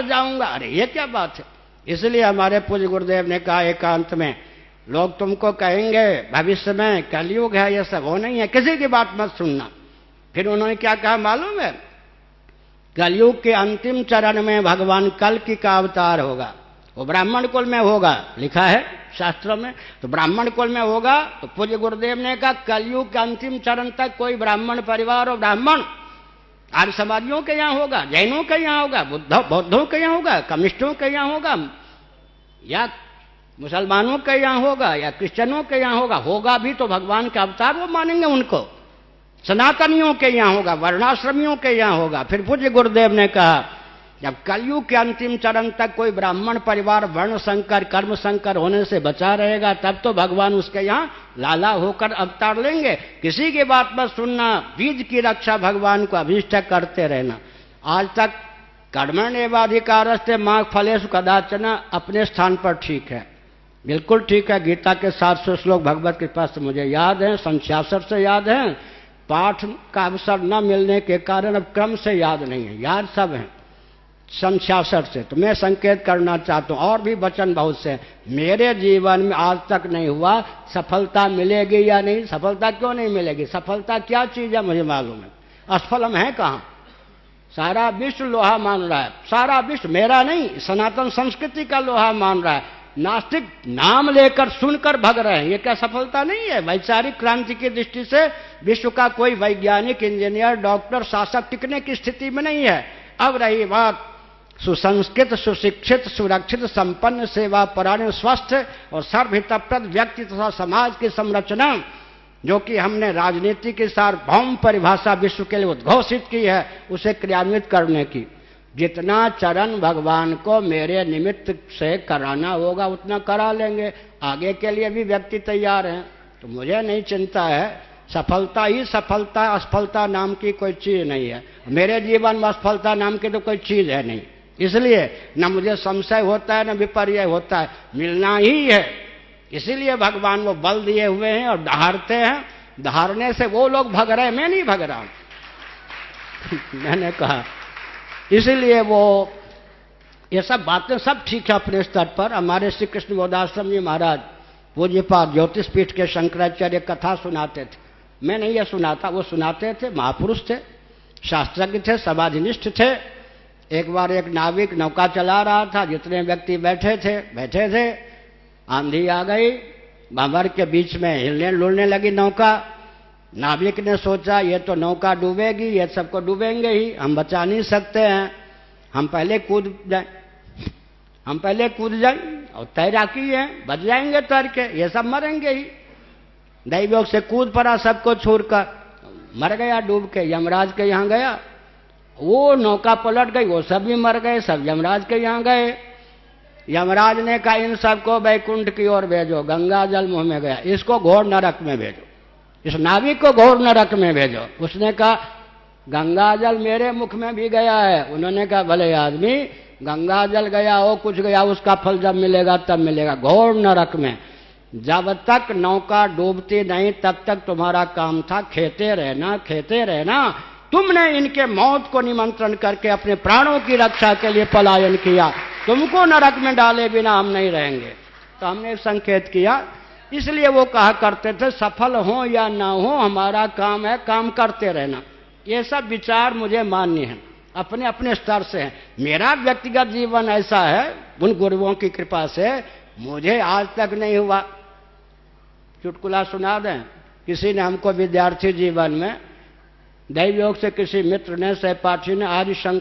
मर जाऊंगा। अरे ये क्या बात है। इसलिए हमारे पूज्य गुरुदेव ने कहा एकांत में, लोग तुमको कहेंगे भविष्य में कलयुग है, ये सब वो नहीं है, किसी की बात मत सुनना। फिर उन्होंने क्या कहा मालूम है? कलयुग के अंतिम चरण में भगवान कल्कि का अवतार होगा, वो ब्राह्मण कुल में होगा, लिखा है शास्त्रों में। तो ब्राह्मण कुल में होगा तो पूज्य गुरुदेव ने कहा कलयुग के अंतिम चरण तक कोई ब्राह्मण परिवार और ब्राह्मण आर्य समाजियों के यहाँ होगा, जैनों के यहाँ होगा, बौद्धों के यहाँ होगा, कम्युनिस्टों के यहाँ होगा, या मुसलमानों के यहाँ होगा, या क्रिश्चियनों के यहाँ होगा। होगा भी तो भगवान के अवतार वो मानेंगे उनको। सनातनियों के यहाँ होगा, वर्णाश्रमियों के यहाँ होगा। फिर पूज्य गुरुदेव ने कहा जब कलयुग के अंतिम चरण तक कोई ब्राह्मण परिवार वर्ण संकर कर्म संकर होने से बचा रहेगा, तब तो भगवान उसके यहाँ लाला होकर अवतार लेंगे। किसी की बात मत सुनना, बीज की रक्षा भगवान को अभीष्ट करते रहना। आज तक कर्मण्येवाधिकारस्ते मा फलेषु कदाचन अपने स्थान पर ठीक है, बिल्कुल ठीक है। गीता के 700 श्लोक भगवत कृपा से मुझे याद है, सन 66 से याद है। पाठ का अवसर न मिलने के कारण अब क्रम से याद नहीं है, याद सब है सन 66 से। तो मैं संकेत करना चाहता हूँ, और भी वचन बहुत से। मेरे जीवन में आज तक नहीं हुआ, सफलता मिलेगी या नहीं, सफलता क्यों नहीं मिलेगी, सफलता क्या चीज है मुझे मालूम है। असफल हम है कहाँ? सारा विश्व लोहा मान रहा है, सारा विश्व, मेरा नहीं, सनातन संस्कृति का लोहा मान रहा है। नास्तिक नाम लेकर सुनकर भग रहे हैं, ये क्या सफलता नहीं है? वैचारिक क्रांति की दृष्टि से विश्व का कोई वैज्ञानिक, इंजीनियर, डॉक्टर, शासक टिकने की स्थिति में नहीं है। अब रही बात सुसंस्कृत, सुशिक्षित, सुरक्षित, संपन्न, सेवा परायण, स्वस्थ और सर्वहितप्रद व्यक्ति तथा समाज की संरचना, जो कि हमने राजनीति की सार्वभौम परिभाषा विश्व के लिए उद्घोषित की है, उसे क्रियान्वित करने की जितना चरण भगवान को मेरे निमित्त से कराना होगा उतना करा लेंगे। आगे के लिए भी व्यक्ति तैयार हैं, तो मुझे नहीं चिंता है। सफलता ही सफलता, असफलता नाम की कोई चीज नहीं है। मेरे जीवन में असफलता नाम की तो कोई चीज है नहीं, इसलिए न मुझे संशय होता है न विपर्य होता है, मिलना ही है। इसीलिए भगवान वो बल दिए हुए हैं और दहाड़ते हैं। दहाड़ने से वो लोग भग रहे, मैं नहीं भग रहा मैंने कहा, इसलिए वो ये सब बातें सब ठीक है अपने स्तर पर। हमारे श्री कृष्ण बोधाश्रम जी महाराज पूज्यपाद ज्योतिष पीठ के शंकराचार्य कथा सुनाते थे। मैं नहीं ये सुनाता, वो सुनाते थे। महापुरुष थे, शास्त्रज्ञ थे, समाधिनिष्ठ थे। एक बार एक नाविक नौका चला रहा था, जितने व्यक्ति बैठे थे, आंधी आ गई, भंवर के बीच में हिलने डुलने लगी नौका। नाविक ने सोचा ये तो नौका डूबेगी, ये सबको डूबेंगे ही, हम बचा नहीं सकते हैं, हम पहले कूद जाएं और तैराकी है, बच जाएंगे तैर के, ये सब मरेंगे ही। दैवयोग से कूद पड़ा सबको छोड़कर, मर गया डूब के। यमराज के यहाँ गया, वो नौका पलट गई, वो सब भी मर गए, सब यमराज के यहाँ गए। यमराज ने कहा इन सबको बैकुंठ की ओर भेजो, गंगा जल मुंह में गया, इसको घोर नरक में भेजो, इस नाविक को घोर नरक में भेजो। उसने कहा गंगा जल मेरे मुख में भी गया है। उन्होंने कहा भले आदमी, गंगा जल गया हो कुछ गया, उसका फल जब मिलेगा तब मिलेगा, घोर नरक में। जब तक नौका डूबती नहीं तब तक तुम्हारा काम था खेते रहना। तुमने इनके मौत को निमंत्रण करके अपने प्राणों की रक्षा के लिए पलायन किया, तुमको नरक में डाले बिना हम नहीं रहेंगे। तो हमने एक संकेत किया। इसलिए वो कहा करते थे सफल हो या ना हो हमारा काम है काम करते रहना। ये सब विचार मुझे मान्य है, अपने अपने स्तर से है। मेरा व्यक्तिगत जीवन ऐसा है, उन गुरुओं की कृपा से मुझे आज तक नहीं हुआ। चुटकुला सुना दें, किसी ने हमको विद्यार्थी जीवन में दैवयोग से किसी मित्र ने सहपाठी ने आदि